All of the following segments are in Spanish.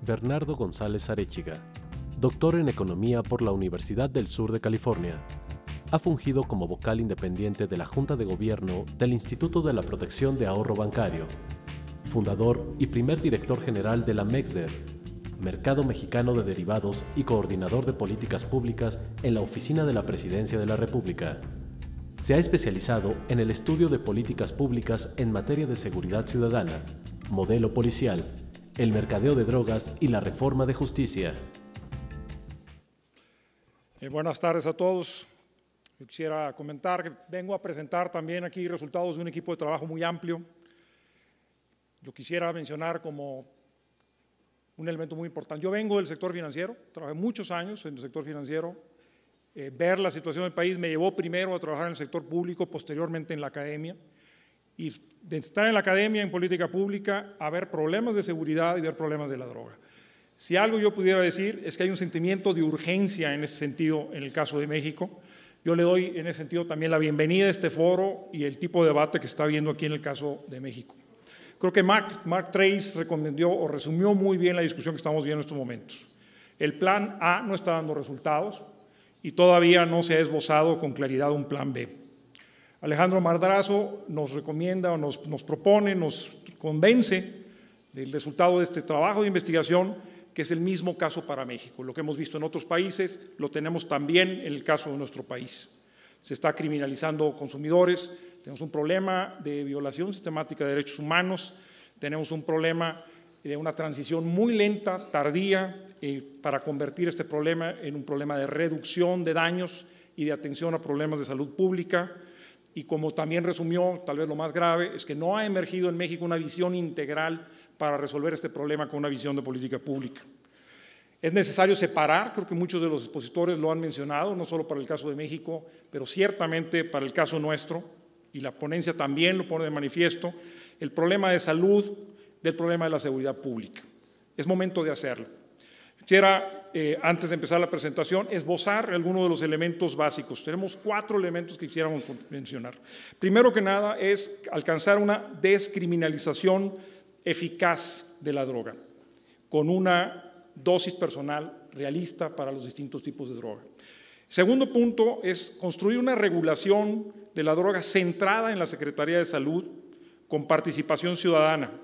Bernardo González Arechiga, doctor en Economía por la Universidad del Sur de California. Ha fungido como vocal independiente de la Junta de Gobierno del Instituto de la Protección de Ahorro Bancario, fundador y primer director general de la MEXDER, Mercado Mexicano de Derivados y coordinador de políticas públicas en la Oficina de la Presidencia de la República. Se ha especializado en el estudio de políticas públicas en materia de seguridad ciudadana, modelo policial, el mercadeo de drogas y la reforma de justicia. Buenas tardes a todos. Yo quisiera comentar que vengo a presentar también aquí resultados de un equipo de trabajo muy amplio. Yo quisiera mencionar como un elemento muy importante. Yo vengo del sector financiero, trabajé muchos años en el sector financiero. Ver la situación del país me llevó primero a trabajar en el sector público, posteriormente en la academia. Y de estar en la academia, en política pública, a ver problemas de seguridad y ver problemas de la droga. Si algo yo pudiera decir es que hay un sentimiento de urgencia en ese sentido en el caso de México. Yo le doy en ese sentido también la bienvenida a este foro y el tipo de debate que se está viendo aquí en el caso de México. Creo que Mark Trace recomendó o resumió muy bien la discusión que estamos viendo en estos momentos. El plan A no está dando resultados y todavía no se ha esbozado con claridad un plan B. Alejandro Madrazo nos recomienda o nos propone, nos convence del resultado de este trabajo de investigación, que es el mismo caso para México. Lo que hemos visto en otros países lo tenemos también en el caso de nuestro país. Se está criminalizando consumidores, tenemos un problema de violación sistemática de derechos humanos, tenemos un problema de una transición muy lenta, tardía, para convertir este problema en un problema de reducción de daños y de atención a problemas de salud pública. Y como también resumió, tal vez lo más grave, es que no ha emergido en México una visión integral para resolver este problema con una visión de política pública. Es necesario separar, creo que muchos de los expositores lo han mencionado, no solo para el caso de México, pero ciertamente para el caso nuestro, y la ponencia también lo pone de manifiesto, el problema de salud del problema de la seguridad pública. Es momento de hacerlo. Quisiera, antes de empezar la presentación, esbozar algunos de los elementos básicos. Tenemos 4 elementos que quisiéramos mencionar. Primero que nada es alcanzar una descriminalización eficaz de la droga, con una dosis personal realista para los distintos tipos de droga. Segundo punto es construir una regulación de la droga centrada en la Secretaría de Salud con participación ciudadana.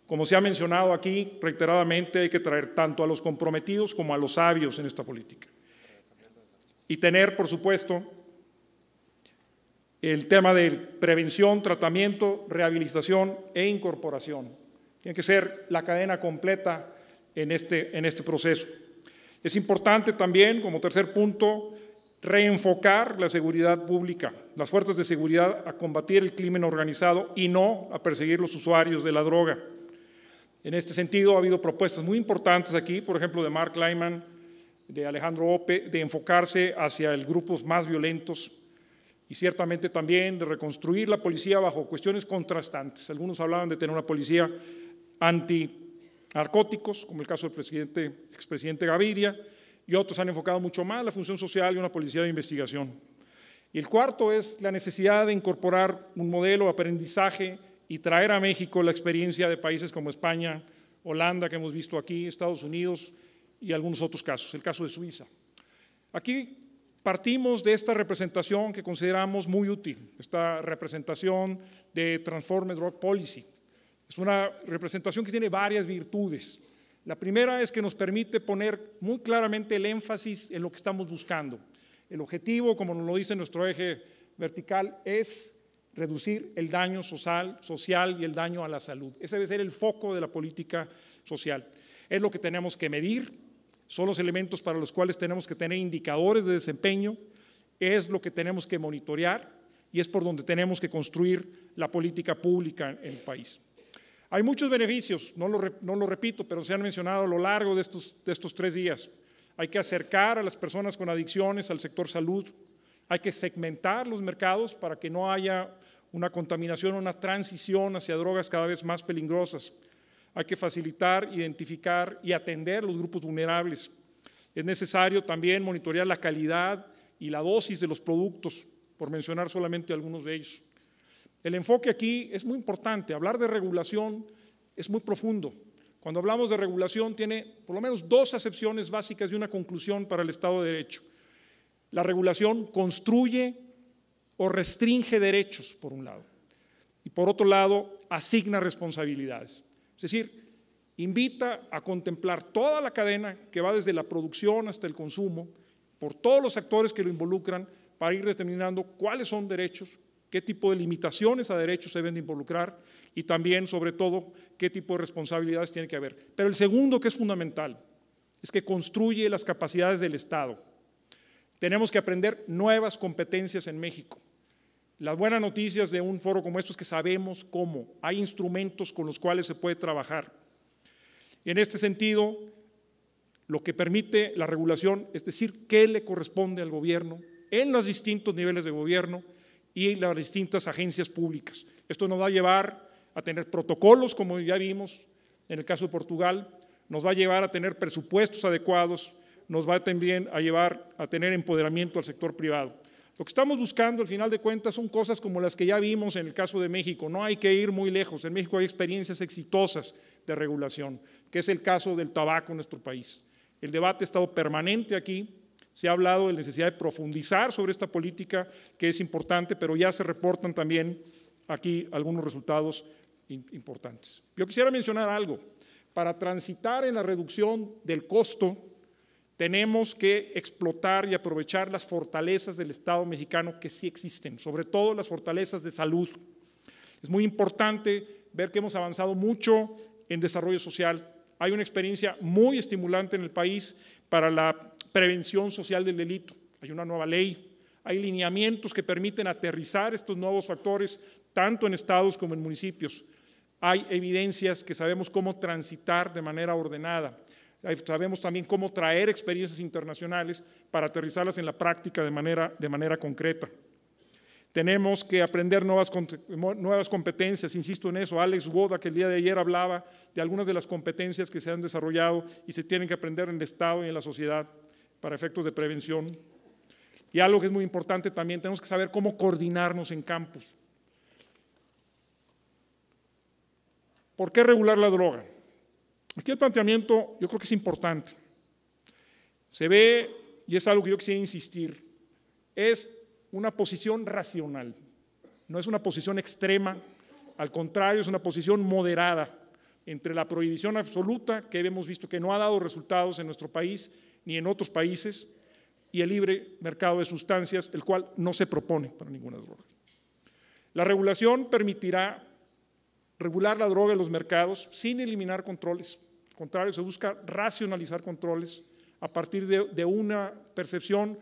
Como se ha mencionado aquí reiteradamente, hay que traer tanto a los comprometidos como a los sabios en esta política. Y tener, por supuesto, el tema de prevención, tratamiento, rehabilitación e incorporación. Tiene que ser la cadena completa en este proceso. Es importante también, como tercer punto, reenfocar la seguridad pública, las fuerzas de seguridad a combatir el crimen organizado y no a perseguir los usuarios de la droga. En este sentido ha habido propuestas muy importantes aquí, por ejemplo de Mark Lyman, de Alejandro Ope, de enfocarse hacia los grupos más violentos y ciertamente también de reconstruir la policía bajo cuestiones contrastantes. Algunos hablaban de tener una policía anti-narcóticos, como el caso del expresidente Gaviria, y otros han enfocado mucho más la función social y una policía de investigación. Y el cuarto es la necesidad de incorporar un modelo de aprendizaje y traer a México la experiencia de países como España, Holanda, que hemos visto aquí, Estados Unidos y algunos otros casos, el caso de Suiza. Aquí partimos de esta representación que consideramos muy útil, esta representación de Transformed Drug Policy. Es una representación que tiene varias virtudes. La primera es que nos permite poner muy claramente el énfasis en lo que estamos buscando. El objetivo, como nos lo dice nuestro eje vertical, es reducir el daño social y el daño a la salud. Ese debe ser el foco de la política social. Es lo que tenemos que medir, son los elementos para los cuales tenemos que tener indicadores de desempeño, es lo que tenemos que monitorear y es por donde tenemos que construir la política pública en el país. Hay muchos beneficios, no lo repito, pero se han mencionado a lo largo de estos 3 días. Hay que acercar a las personas con adicciones al sector salud, hay que segmentar los mercados para que no haya una contaminación, una transición hacia drogas cada vez más peligrosas. Hay que facilitar, identificar y atender los grupos vulnerables. Es necesario también monitorear la calidad y la dosis de los productos, por mencionar solamente algunos de ellos. El enfoque aquí es muy importante. Hablar de regulación es muy profundo. Cuando hablamos de regulación, tiene por lo menos dos acepciones básicas y una conclusión para el Estado de Derecho. La regulación construye o restringe derechos, por un lado, y por otro lado, asigna responsabilidades. Es decir, invita a contemplar toda la cadena que va desde la producción hasta el consumo, por todos los actores que lo involucran, para ir determinando cuáles son derechos, qué tipo de limitaciones a derechos se deben de involucrar y también, sobre todo, qué tipo de responsabilidades tiene que haber. Pero el segundo, que es fundamental, es que construye las capacidades del Estado. Tenemos que aprender nuevas competencias en México. Las buenas noticias de un foro como esto es que sabemos cómo, hay instrumentos con los cuales se puede trabajar. Y en este sentido, lo que permite la regulación es decir qué le corresponde al gobierno en los distintos niveles de gobierno y las distintas agencias públicas. Esto nos va a llevar a tener protocolos, como ya vimos en el caso de Portugal, nos va a llevar a tener presupuestos adecuados, nos va también a llevar a tener empoderamiento al sector privado. Lo que estamos buscando, al final de cuentas, son cosas como las que ya vimos en el caso de México. No hay que ir muy lejos. En México hay experiencias exitosas de regulación, que es el caso del tabaco en nuestro país. El debate ha estado permanente aquí. Se ha hablado de la necesidad de profundizar sobre esta política, que es importante, pero ya se reportan también aquí algunos resultados importantes. Yo quisiera mencionar algo. Para transitar en la reducción del costo, tenemos que explotar y aprovechar las fortalezas del Estado mexicano que sí existen, sobre todo las fortalezas de salud. Es muy importante ver que hemos avanzado mucho en desarrollo social. Hay una experiencia muy estimulante en el país para la prevención social del delito. Hay una nueva ley, hay lineamientos que permiten aterrizar estos nuevos factores tanto en estados como en municipios. Hay evidencias que sabemos cómo transitar de manera ordenada. Sabemos también cómo traer experiencias internacionales para aterrizarlas en la práctica de manera concreta. Tenemos que aprender nuevas competencias, insisto en eso. Alex Goda, que el día de ayer hablaba de algunas de las competencias que se han desarrollado y se tienen que aprender en el Estado y en la sociedad para efectos de prevención. Y algo que es muy importante también, tenemos que saber cómo coordinarnos en campos. ¿Por qué regular la droga? Aquí el planteamiento yo creo que es importante. Se ve, y es algo que yo quisiera insistir, es una posición racional, no es una posición extrema, al contrario, es una posición moderada entre la prohibición absoluta, que hemos visto que no ha dado resultados en nuestro país ni en otros países, y el libre mercado de sustancias, el cual no se propone para ninguna droga. La regulación permitirá regular la droga en los mercados sin eliminar controles. Al contrario, se busca racionalizar controles a partir de una percepción,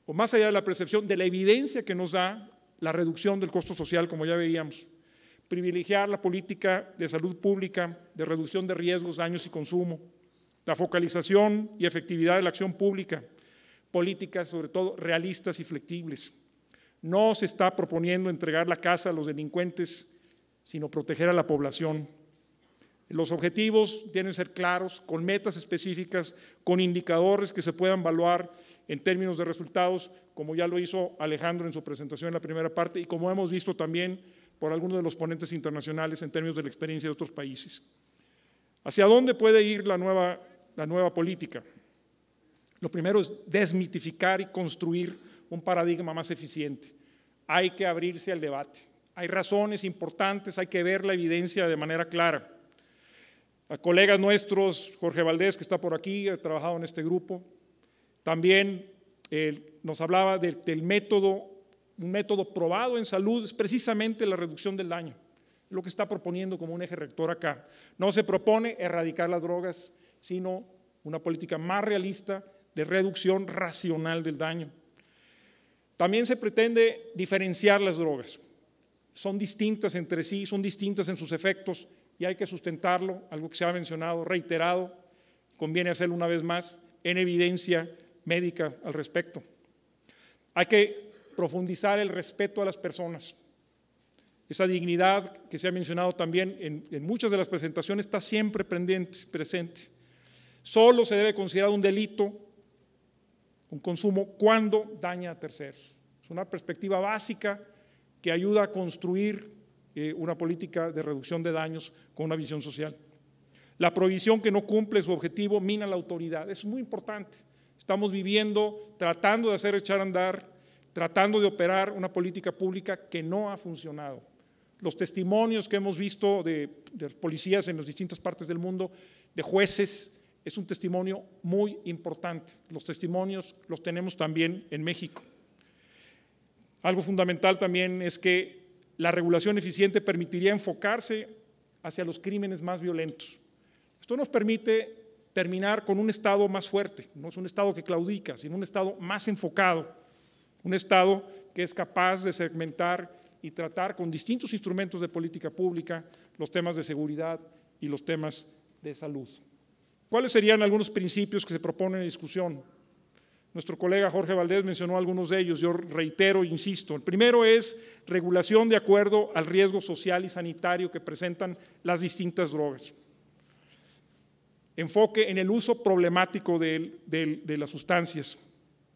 o más allá de la percepción, de la evidencia que nos da la reducción del costo social, como ya veíamos. Privilegiar la política de salud pública, de reducción de riesgos, daños y consumo. La focalización y efectividad de la acción pública. Políticas, sobre todo, realistas y flexibles. No se está proponiendo entregar la casa a los delincuentes, sino proteger a la población. Los objetivos tienen que ser claros, con metas específicas, con indicadores que se puedan evaluar en términos de resultados, como ya lo hizo Alejandro en su presentación en la primera parte y como hemos visto también por algunos de los ponentes internacionales en términos de la experiencia de otros países. ¿Hacia dónde puede ir la nueva política? Lo primero es desmitificar y construir un paradigma más eficiente. Hay que abrirse al debate. Hay razones importantes, hay que ver la evidencia de manera clara. A colegas nuestros, Jorge Valdés, que está por aquí, ha trabajado en este grupo, también nos hablaba del método, un método probado en salud, es precisamente la reducción del daño, lo que está proponiendo como un eje rector acá. No se propone erradicar las drogas, sino una política más realista de reducción racional del daño. También se pretende diferenciar las drogas. Son distintas entre sí, son distintas en sus efectos y hay que sustentarlo, algo que se ha mencionado, reiterado, conviene hacerlo una vez más, en evidencia médica al respecto. Hay que profundizar el respeto a las personas. Esa dignidad que se ha mencionado también en muchas de las presentaciones está siempre presente. Solo se debe considerar un delito, un consumo, cuando daña a terceros. Es una perspectiva básica que ayuda a construir una política de reducción de daños con una visión social. La prohibición que no cumple su objetivo mina la autoridad. Eso es muy importante. Estamos viviendo, tratando de hacer echar a andar, tratando de operar una política pública que no ha funcionado. Los testimonios que hemos visto de policías en las distintas partes del mundo, de jueces, es un testimonio muy importante. Los testimonios los tenemos también en México. Algo fundamental también es que la regulación eficiente permitiría enfocarse hacia los crímenes más violentos. Esto nos permite terminar con un Estado más fuerte, no es un Estado que claudica, sino un Estado más enfocado, un Estado que es capaz de segmentar y tratar con distintos instrumentos de política pública los temas de seguridad y los temas de salud. ¿Cuáles serían algunos principios que se proponen en discusión? Nuestro colega Jorge Valdés mencionó algunos de ellos, yo reitero e insisto. El primero es regulación de acuerdo al riesgo social y sanitario que presentan las distintas drogas. Enfoque en el uso problemático de las sustancias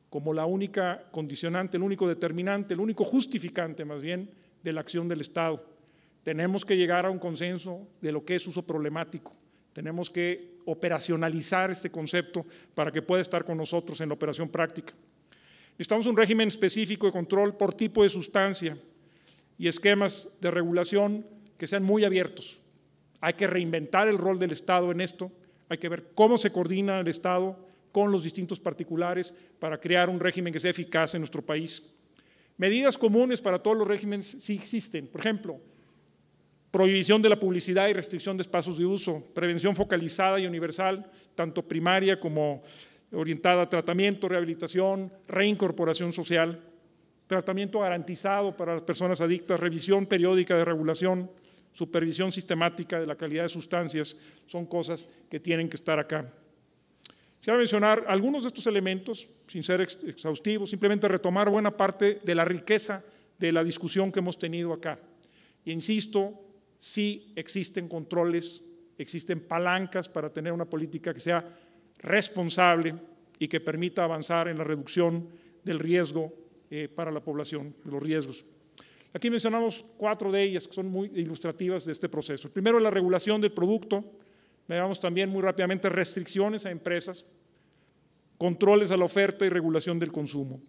como la única condicionante, el único determinante, el único justificante más bien de la acción del Estado. Tenemos que llegar a un consenso de lo que es uso problemático. Tenemos que operacionalizar este concepto para que pueda estar con nosotros en la operación práctica. Necesitamos un régimen específico de control por tipo de sustancia y esquemas de regulación que sean muy abiertos. Hay que reinventar el rol del Estado en esto, hay que ver cómo se coordina el Estado con los distintos particulares para crear un régimen que sea eficaz en nuestro país. Medidas comunes para todos los regímenes sí existen, por ejemplo, prohibición de la publicidad y restricción de espacios de uso, prevención focalizada y universal, tanto primaria como orientada a tratamiento, rehabilitación, reincorporación social, tratamiento garantizado para las personas adictas, revisión periódica de regulación, supervisión sistemática de la calidad de sustancias, son cosas que tienen que estar acá. Quisiera mencionar algunos de estos elementos, sin ser exhaustivos, simplemente retomar buena parte de la riqueza de la discusión que hemos tenido acá. Y insisto, sí existen controles, existen palancas para tener una política que sea responsable y que permita avanzar en la reducción del riesgo para la población, de los riesgos. Aquí mencionamos 4 de ellas que son muy ilustrativas de este proceso. El primero es la regulación del producto, veamos también muy rápidamente restricciones a empresas, controles a la oferta y regulación del consumo.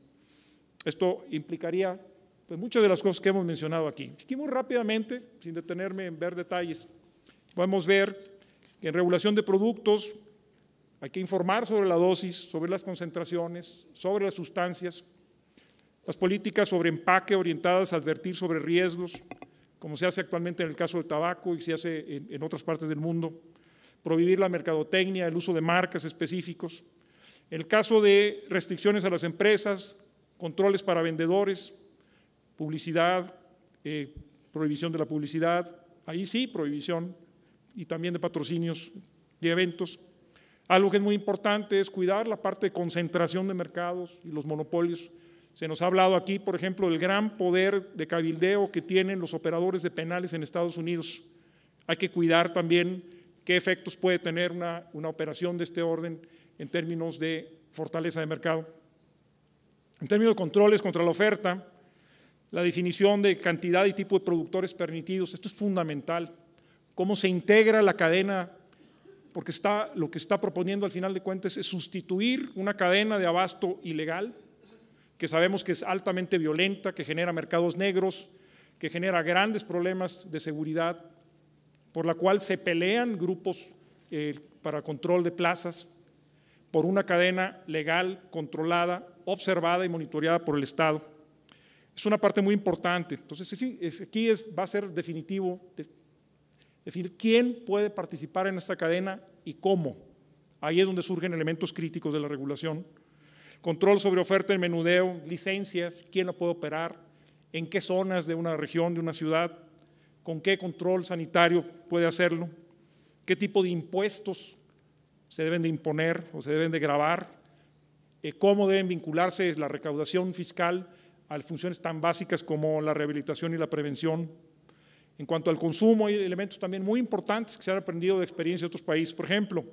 Esto implicaría pues muchas de las cosas que hemos mencionado aquí. Aquí muy rápidamente, sin detenerme en ver detalles, podemos ver que en regulación de productos hay que informar sobre la dosis, sobre las concentraciones, sobre las sustancias, las políticas sobre empaque orientadas a advertir sobre riesgos, como se hace actualmente en el caso del tabaco y se hace en otras partes del mundo, prohibir la mercadotecnia, el uso de marcas específicos. En el caso de restricciones a las empresas, controles para vendedores, publicidad, prohibición de la publicidad, ahí sí, prohibición, y también de patrocinios de eventos. Algo que es muy importante es cuidar la parte de concentración de mercados y los monopolios. Se nos ha hablado aquí, por ejemplo, del gran poder de cabildeo que tienen los operadores de penales en Estados Unidos. Hay que cuidar también qué efectos puede tener una operación de este orden en términos de fortaleza de mercado. En términos de controles contra la oferta, la definición de cantidad y tipo de productores permitidos, esto es fundamental. Cómo se integra la cadena, porque lo que está proponiendo al final de cuentas es sustituir una cadena de abasto ilegal, que sabemos que es altamente violenta, que genera mercados negros, que genera grandes problemas de seguridad, por la cual se pelean grupos para control de plazas, por una cadena legal, controlada, observada y monitoreada por el Estado. Es una parte muy importante. Entonces, aquí va a ser definitivo definir quién puede participar en esta cadena y cómo. Ahí es donde surgen elementos críticos de la regulación. Control sobre oferta y menudeo, licencias, quién la puede operar, en qué zonas de una región, de una ciudad, con qué control sanitario puede hacerlo, qué tipo de impuestos se deben de imponer o se deben de gravar, cómo deben vincularse la recaudación fiscal a funciones tan básicas como la rehabilitación y la prevención. En cuanto al consumo, hay elementos también muy importantes que se han aprendido de experiencia de otros países. Por ejemplo,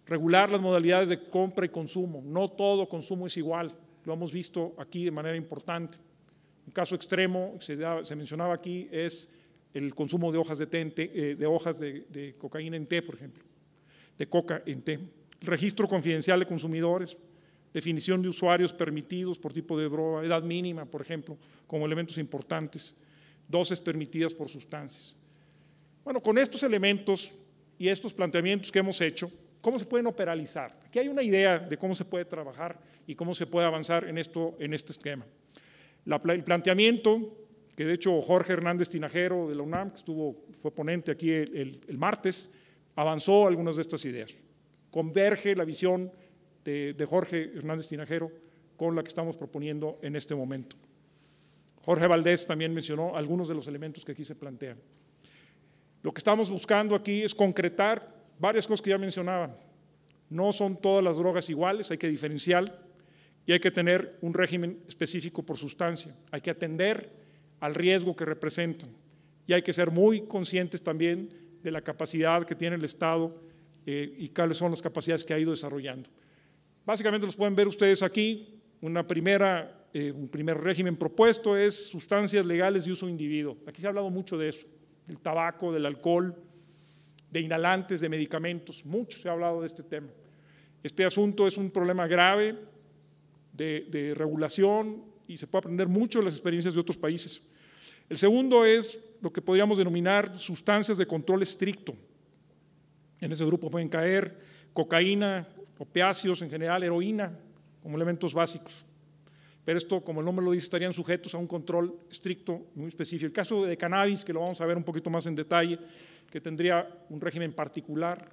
regular las modalidades de compra y consumo. No todo consumo es igual, lo hemos visto aquí de manera importante. Un caso extremo, se mencionaba aquí, es el consumo de hojas de cocaína en té, por ejemplo, de coca en té. Registro confidencial de consumidores, definición de usuarios permitidos por tipo de droga, edad mínima, por ejemplo, como elementos importantes, dosis permitidas por sustancias. Bueno, con estos elementos y estos planteamientos que hemos hecho, ¿cómo se pueden operalizar? Aquí hay una idea de cómo se puede trabajar y cómo se puede avanzar en este esquema. El planteamiento, que de hecho Jorge Hernández Tinajero de la UNAM, que fue ponente aquí el martes, avanzó algunas de estas ideas. Converge la visión de Jorge Hernández Tinajero con la que estamos proponiendo en este momento. Jorge Valdés también mencionó algunos de los elementos que aquí se plantean. Lo que estamos buscando aquí es concretar varias cosas que ya mencionaba. No son todas las drogas iguales, hay que diferenciar y hay que tener un régimen específico por sustancia. Hay que atender al riesgo que representan y hay que ser muy conscientes también de la capacidad que tiene el Estado y cuáles son las capacidades que ha ido desarrollando. Básicamente los pueden ver ustedes aquí. Un primer régimen propuesto es sustancias legales de uso individuo. Aquí se ha hablado mucho de eso, del tabaco, del alcohol, de inhalantes, de medicamentos. Mucho se ha hablado de este tema. Este asunto es un problema grave de regulación y se puede aprender mucho de las experiencias de otros países. El segundo es lo que podríamos denominar sustancias de control estricto. En ese grupo pueden caer cocaína, opiáceos en general, heroína, como elementos básicos. Pero esto, como el nombre lo dice, estarían sujetos a un control estricto, muy específico. El caso de cannabis, que lo vamos a ver un poquito más en detalle, que tendría un régimen particular,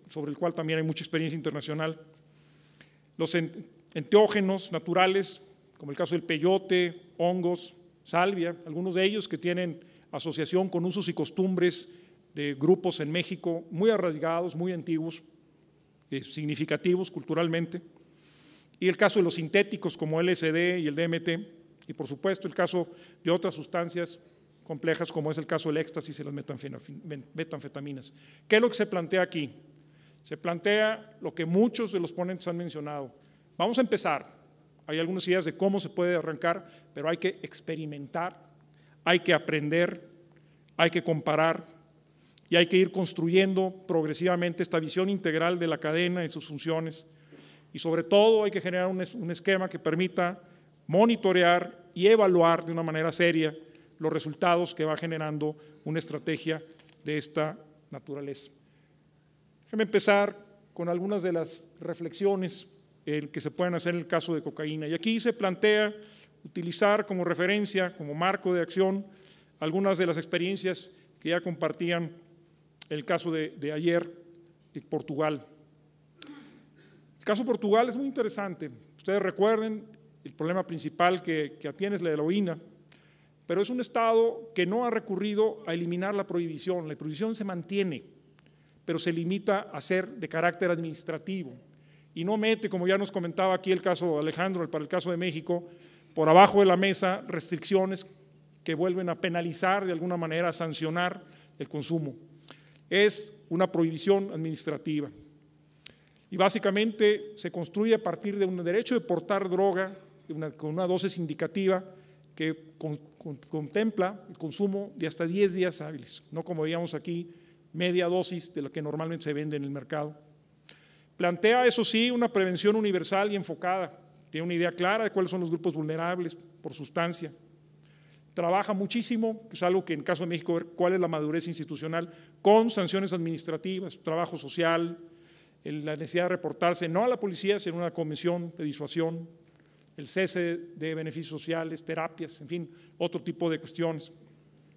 sobre el cual también hay mucha experiencia internacional. Los enteógenos naturales, como el caso del peyote, hongos, salvia, algunos de ellos que tienen asociación con usos y costumbres de grupos en México muy arraigados, muy antiguos, significativos culturalmente. Y el caso de los sintéticos como LSD y el DMT, y por supuesto el caso de otras sustancias complejas como es el caso del éxtasis y las metanfetaminas. ¿Qué es lo que se plantea aquí? Se plantea lo que muchos de los ponentes han mencionado. Vamos a empezar. Hay algunas ideas de cómo se puede arrancar, pero hay que experimentar, hay que aprender, hay que comparar y hay que ir construyendo progresivamente esta visión integral de la cadena y sus funciones. Y sobre todo hay que generar un esquema que permita monitorear y evaluar de una manera seria los resultados que va generando una estrategia de esta naturaleza. Déjenme empezar con algunas de las reflexiones que se pueden hacer en el caso de cocaína. Y aquí se plantea utilizar como referencia, como marco de acción, algunas de las experiencias que ya compartían el caso de ayer de Portugal. El caso de Portugal es muy interesante. Ustedes recuerden, el problema principal que atiene es la heroína, pero es un Estado que no ha recurrido a eliminar la prohibición. La prohibición se mantiene, pero se limita a ser de carácter administrativo y no mete, como ya nos comentaba aquí el caso de Alejandro, para el caso de México, por abajo de la mesa restricciones que vuelven a penalizar de alguna manera, a sancionar el consumo. Es una prohibición administrativa. Y básicamente se construye a partir de un derecho de portar droga con una dosis indicativa que contempla el consumo de hasta 10 días hábiles, no como veíamos aquí, media dosis de lo que normalmente se vende en el mercado. Plantea, eso sí, una prevención universal y enfocada. Tiene una idea clara de cuáles son los grupos vulnerables por sustancia. Trabaja muchísimo, que es algo que en el caso de México, cuál es la madurez institucional, con sanciones administrativas, trabajo social, la necesidad de reportarse no a la policía, sino a una comisión de disuasión, el cese de beneficios sociales, terapias, en fin, otro tipo de cuestiones.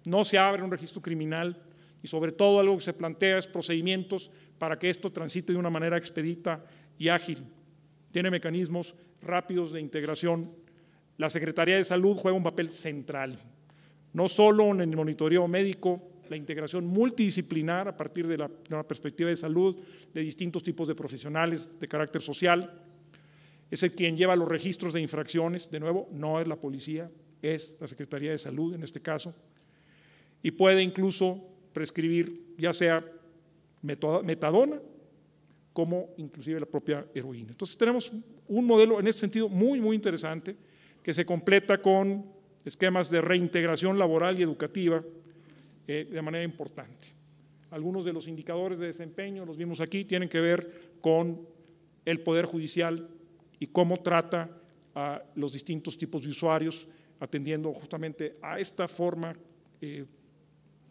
No se abre un registro criminal y sobre todo algo que se plantea es procedimientos para que esto transite de una manera expedita y ágil. Tiene mecanismos rápidos de integración. La Secretaría de Salud juega un papel central, no solo en el monitoreo médico, la integración multidisciplinar a partir de una perspectiva de salud de distintos tipos de profesionales de carácter social. Es el quien lleva los registros de infracciones, de nuevo, no es la policía, es la Secretaría de Salud en este caso, y puede incluso prescribir ya sea metadona como inclusive la propia heroína. Entonces tenemos un modelo en este sentido muy, muy interesante que se completa con esquemas de reintegración laboral y educativa de manera importante. Algunos de los indicadores de desempeño, los vimos aquí, tienen que ver con el Poder Judicial y cómo trata a los distintos tipos de usuarios, atendiendo justamente a esta forma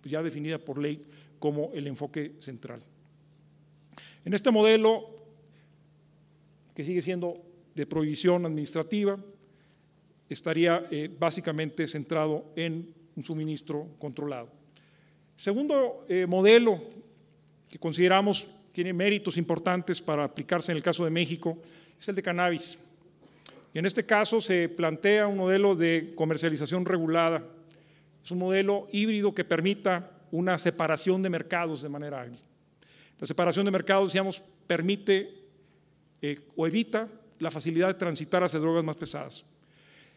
ya definida por ley como el enfoque central. En este modelo, que sigue siendo de prohibición administrativa, estaría básicamente centrado en un suministro controlado. Segundo modelo que consideramos tiene méritos importantes para aplicarse en el caso de México es el de cannabis. Y en este caso se plantea un modelo de comercialización regulada. Es un modelo híbrido que permita una separación de mercados de manera ágil. La separación de mercados, decíamos, permite o evita la facilidad de transitar hacia drogas más pesadas.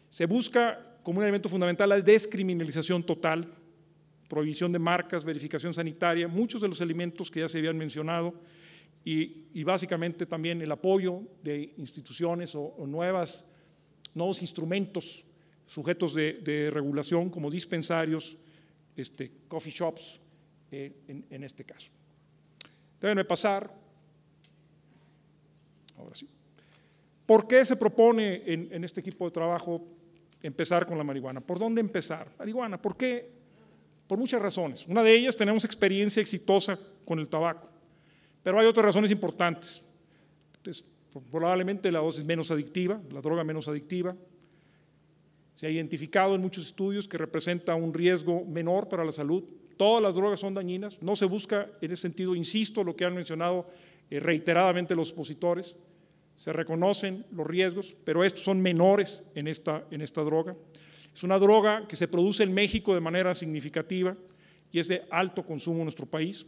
Se busca como un elemento fundamental la descriminalización total, prohibición de marcas, verificación sanitaria, muchos de los elementos que ya se habían mencionado y básicamente también el apoyo de instituciones o nuevos instrumentos sujetos de regulación como dispensarios, coffee shops en este caso. Déjenme pasar. Ahora sí. ¿Por qué se propone en este equipo de trabajo empezar con la marihuana? ¿Por dónde empezar? Marihuana, ¿por qué? Por muchas razones. Una de ellas, tenemos experiencia exitosa con el tabaco, pero hay otras razones importantes. Entonces, probablemente la dosis menos adictiva, la droga menos adictiva. Se ha identificado en muchos estudios que representa un riesgo menor para la salud. Todas las drogas son dañinas, no se busca en ese sentido, insisto, lo que han mencionado reiteradamente los opositores. Se reconocen los riesgos, pero estos son menores en esta droga. Es una droga que se produce en México de manera significativa y es de alto consumo en nuestro país.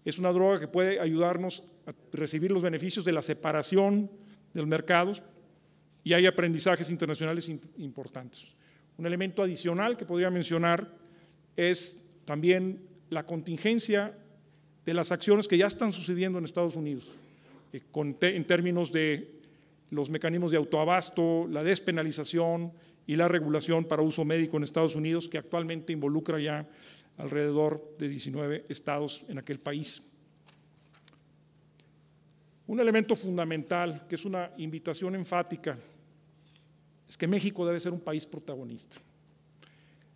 Es una droga que puede ayudarnos a recibir los beneficios de la separación de los mercados y hay aprendizajes internacionales importantes. Un elemento adicional que podría mencionar es también la contingencia de las acciones que ya están sucediendo en Estados Unidos. En términos de los mecanismos de autoabasto, la despenalización y la regulación para uso médico en Estados Unidos, que actualmente involucra ya alrededor de 19 estados en aquel país. Un elemento fundamental, que es una invitación enfática, es que México debe ser un país protagonista.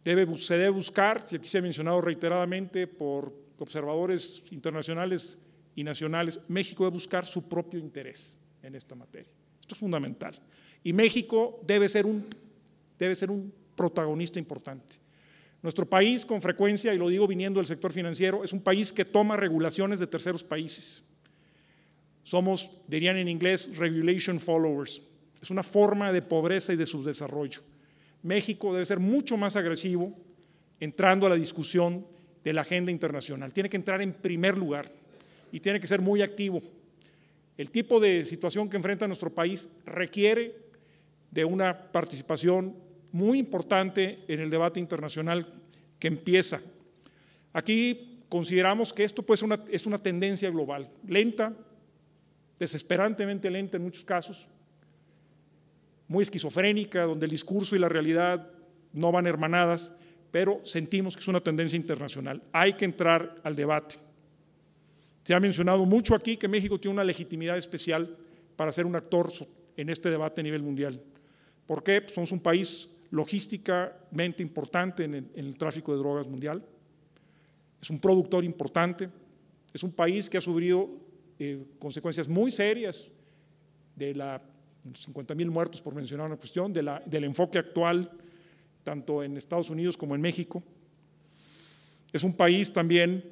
Se debe buscar, y aquí se ha mencionado reiteradamente por observadores internacionales y nacionales, México debe buscar su propio interés en esta materia. Esto es fundamental. Y México debe ser un protagonista importante. Nuestro país, con frecuencia, y lo digo viniendo del sector financiero, es un país que toma regulaciones de terceros países. Somos, dirían en inglés, regulation followers. Es una forma de pobreza y de subdesarrollo. México debe ser mucho más agresivo entrando a la discusión de la agenda internacional. Tiene que entrar en primer lugar y tiene que ser muy activo. El tipo de situación que enfrenta nuestro país requiere de una participación muy importante en el debate internacional que empieza. Aquí consideramos que esto pues, es una tendencia global, lenta, desesperantemente lenta en muchos casos, muy esquizofrénica, donde el discurso y la realidad no van hermanadas, pero sentimos que es una tendencia internacional. Hay que entrar al debate. Se ha mencionado mucho aquí que México tiene una legitimidad especial para ser un actor en este debate a nivel mundial. ¿Por qué? Pues somos un país logísticamente importante en el tráfico de drogas mundial. Es un productor importante. Es un país que ha sufrido consecuencias muy serias de los 50,000 muertos, por mencionar una cuestión, del enfoque actual, tanto en Estados Unidos como en México. Es un país también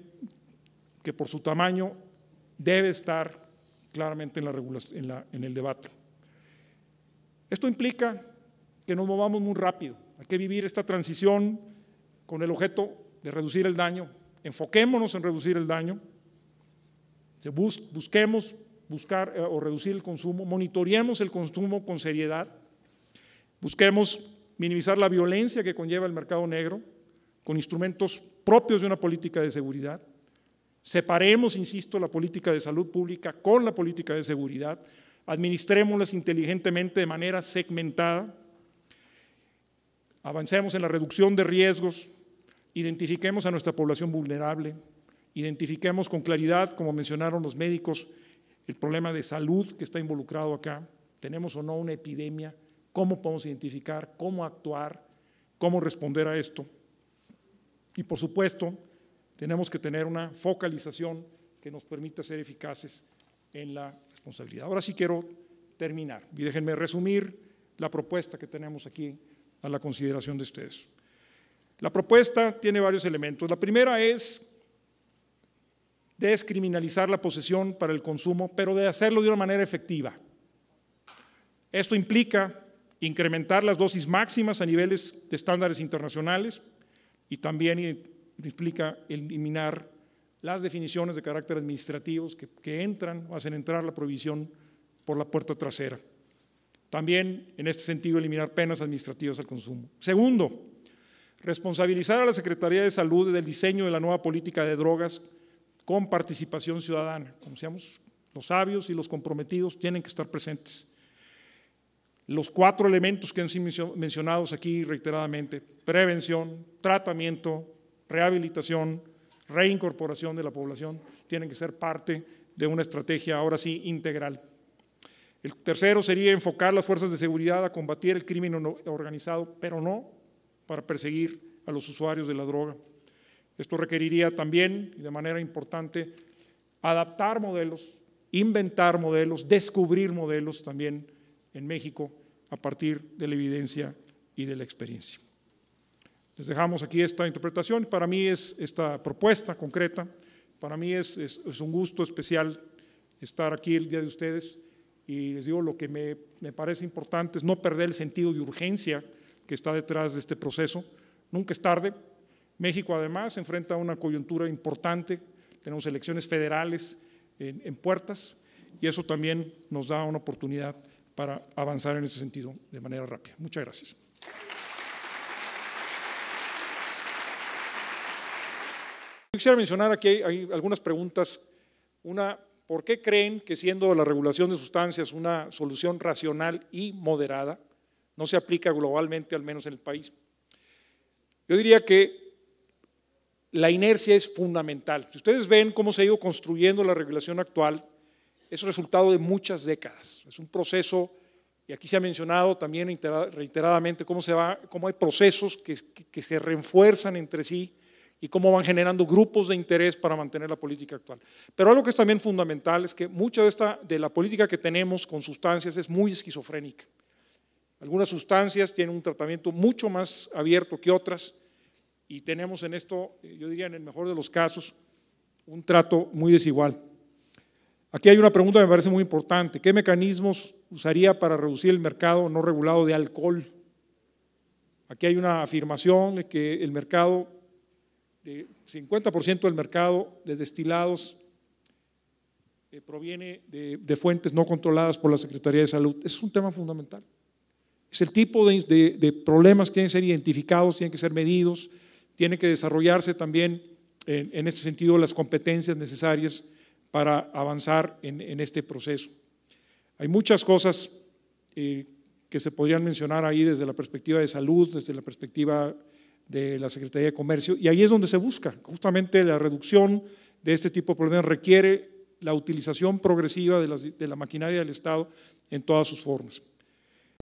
que por su tamaño debe estar claramente en el debate. Esto implica que nos movamos muy rápido. Hay que vivir esta transición con el objeto de reducir el daño. Enfoquémonos en reducir el daño. Busquemos buscar o reducir el consumo, monitoreemos el consumo con seriedad, busquemos minimizar la violencia que conlleva el mercado negro con instrumentos propios de una política de seguridad. Separemos, insisto, la política de salud pública con la política de seguridad, administrémoslas inteligentemente de manera segmentada, avancemos en la reducción de riesgos, identifiquemos a nuestra población vulnerable, identifiquemos con claridad, como mencionaron los médicos, el problema de salud que está involucrado acá, tenemos o no una epidemia, cómo podemos identificar, cómo actuar, cómo responder a esto. Y por supuesto, tenemos que tener una focalización que nos permita ser eficaces en la responsabilidad. Ahora sí quiero terminar y déjenme resumir la propuesta que tenemos aquí a la consideración de ustedes. La propuesta tiene varios elementos. La primera es descriminalizar la posesión para el consumo, pero de hacerlo de una manera efectiva. Esto implica incrementar las dosis máximas a niveles de estándares internacionales y también implica eliminar las definiciones de carácter administrativos que entran o hacen entrar la prohibición por la puerta trasera. También, en este sentido, eliminar penas administrativas al consumo. Segundo, responsabilizar a la Secretaría de Salud del diseño de la nueva política de drogas con participación ciudadana. Como decíamos, los sabios y los comprometidos tienen que estar presentes. Los 4 elementos que han sido mencionados aquí reiteradamente: prevención, tratamiento, rehabilitación, reincorporación de la población, tienen que ser parte de una estrategia ahora sí integral. El tercero sería enfocar las fuerzas de seguridad a combatir el crimen organizado, pero no para perseguir a los usuarios de la droga. Esto requeriría también, y de manera importante, adaptar modelos, inventar modelos, descubrir modelos también en México a partir de la evidencia y de la experiencia. Les dejamos aquí esta interpretación. Para mí es esta propuesta concreta, para mí es un gusto especial estar aquí el día de ustedes, y les digo, lo que me parece importante es no perder el sentido de urgencia que está detrás de este proceso. Nunca es tarde. México además se enfrenta a una coyuntura importante, tenemos elecciones federales en puertas, y eso también nos da una oportunidad para avanzar en ese sentido de manera rápida. Muchas gracias. Quisiera mencionar aquí hay algunas preguntas. Una, ¿por qué creen que, siendo la regulación de sustancias una solución racional y moderada, no se aplica globalmente, al menos en el país? Yo diría que la inercia es fundamental. Si ustedes ven cómo se ha ido construyendo la regulación actual, es resultado de muchas décadas. Es un proceso, y aquí se ha mencionado también reiteradamente cómo hay procesos que se refuerzan entre sí y cómo van generando grupos de interés para mantener la política actual. Pero algo que es también fundamental es que mucha de la política que tenemos con sustancias es muy esquizofrénica. Algunas sustancias tienen un tratamiento mucho más abierto que otras, y tenemos en esto, yo diría en el mejor de los casos, un trato muy desigual. Aquí hay una pregunta que me parece muy importante: ¿qué mecanismos usaría para reducir el mercado no regulado de alcohol? Aquí hay una afirmación de que el mercado, de 50% del mercado de destilados proviene de fuentes no controladas por la Secretaría de Salud. Ese es un tema fundamental. Es el tipo de problemas que tienen que ser identificados, tienen que ser medidos, tiene que desarrollarse también en este sentido las competencias necesarias para avanzar en este proceso. Hay muchas cosas que se podrían mencionar ahí desde la perspectiva de salud, desde la perspectiva de la Secretaría de Comercio, y ahí es donde se busca. Justamente la reducción de este tipo de problemas requiere la utilización progresiva de la maquinaria del Estado en todas sus formas.